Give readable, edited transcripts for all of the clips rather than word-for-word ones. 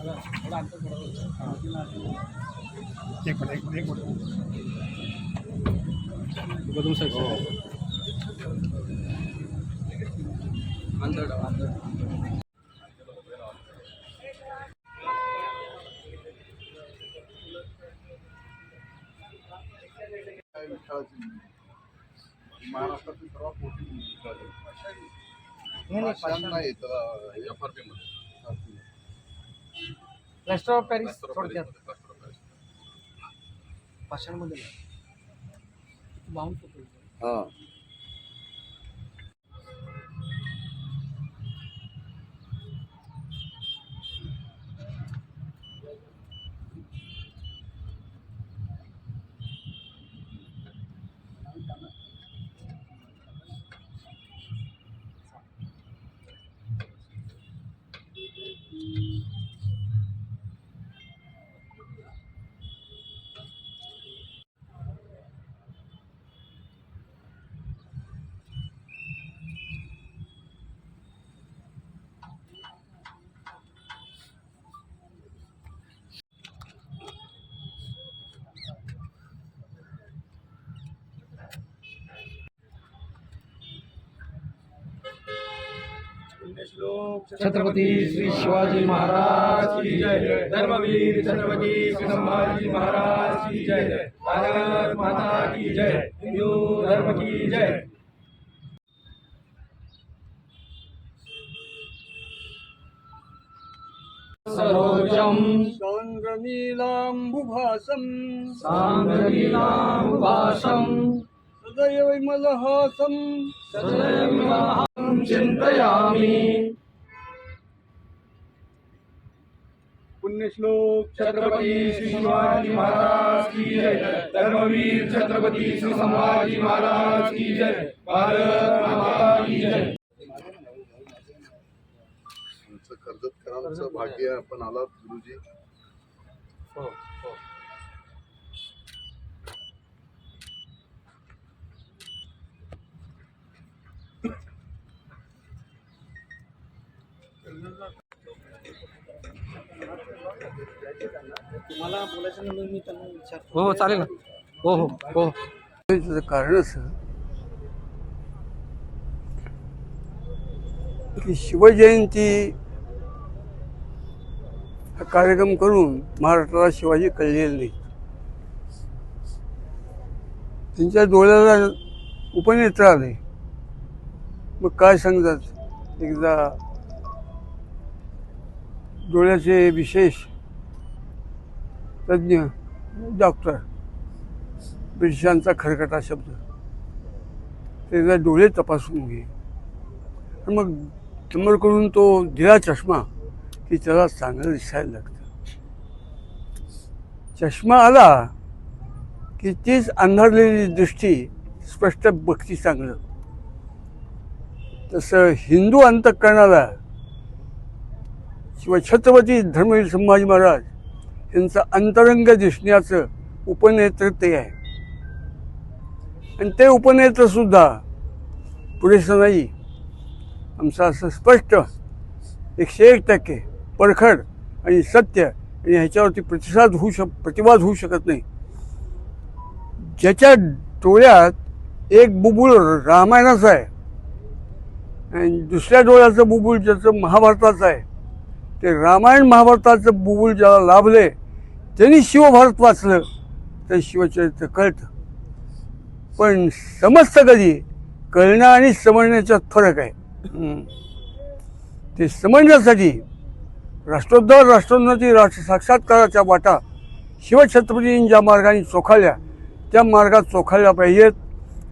एक मिनिट महाराष्ट्रातील सर्वात मोठी नाही FRP मध्ये प्लास्टर ऑफ पॅरिस थोडक्यात पाषाणमध्ये बाउंड हां छत्रपति श्री शिवाजी महाराज की जय। धर्मवीर छत्रपति श्री संभाजी महाराज की जय। भारत माता की जय। हिंदू धर्म की जय। सरोजम सांगनीलांबुभासं सदैव विमलहासं चिंतयामि। पुण्यश्लोक छत्रपति श्री शिवाजी महाराज की जय। धर्मवीर छत्रपति श्री संभाजी महाराज की जय। भारत माता की जय। आमचं कर्जतकरांचं भाग्य आपण आलात गुरुजी. तुम्हाला बोलायचं म्हणून मी त्यांना विचारतो. हो चालेल ना. हो हो हो त्याचं कारण असं की शिवजयंती हा कार्यक्रम करून महाराष्ट्राला शिवाजी कळलेले नाही. त्यांच्या डोळ्याला उपनेत्र आले. मग काय सांगतात, एकदा डोळ्याचे विशेष तज्ज्ञ डॉक्टर, ब्रिटिशांचा खरकटा शब्द, त्याचा डोळे तपासून घे. मग समोरकडून तो दिला चष्मा की त्याला चांगलं दिसायला लागतं. चष्मा आला की तीच अंधारलेली दृष्टी स्पष्ट बघती चांगलं. तसं हिंदू अंतःकरणाला छत्रपती धर्मवीर संभाजी महाराज यांचं अंतरंग दिसण्याचं उपनेत्र ते आहे. आणि ते उपनेत्र सुद्धा पुरेसं नाही. आमचं असं स्पष्ट 101% परखड आणि सत्य आणि ह्याच्यावरती प्रतिवाद होऊ शकत नाही. ज्याच्या डोळ्यात एक बुबुळ रामायणाचा आहे आणि दुसऱ्या डोळ्याचं बुबुळ ज्याचं महाभारताचं आहे, ते रामायण महाभारताचं बुबुळ ज्याला लाभले त्यांनी शिवभारत वाचलं तर शिवचरित्र कळतं. पण समजतं कधी, कळणं आणि समजण्याच्यात फरक आहे. ते समजण्यासाठी राष्ट्रोद्धार, राष्ट्रोन्नती, राष्ट्र साक्षात्काराच्या वाटा शिवछत्रपतींनी ज्या मार्गाने चोखाळल्या त्या मार्गात चोखाळल्या पाहिजेत.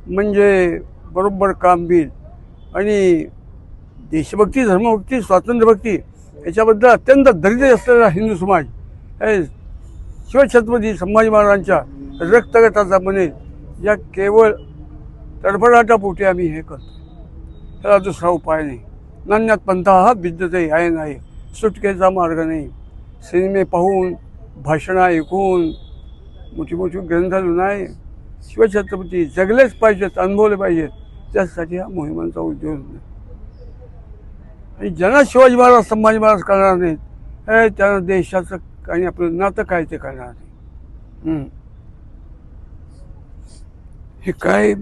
म्हणजे बरोबर कामबीर आणि देशभक्ती, धर्मभक्ती, स्वातंत्र्यभक्ती याच्याबद्दल अत्यंत दरिद्र असलेला हिंदू समाज हे शिवछत्रपती संभाजी महाराजांच्या रक्तगटाचा बनेल या केवळ तडफडाटापोटी आम्ही हे करतो. त्याला दुसरा उपाय नाही. नान्यात पंथा हा विद्यते आहे नाही, सुटकेचा मार्ग नाही. सिनेमे पाहून, भाषणं ऐकून, मोठी मोठी ग्रंथ नाही. शिवछत्रपती जगलेच पाहिजेत, अनुभवले पाहिजेत. त्यासाठी हा मोहिमांचा उद्योग. आणि ज्यांना शिवाजी महाराज, संभाजी महाराज करणार नाहीत त्या देशाचं आणि आपलं नातं काय ते करणार नाही. हे काय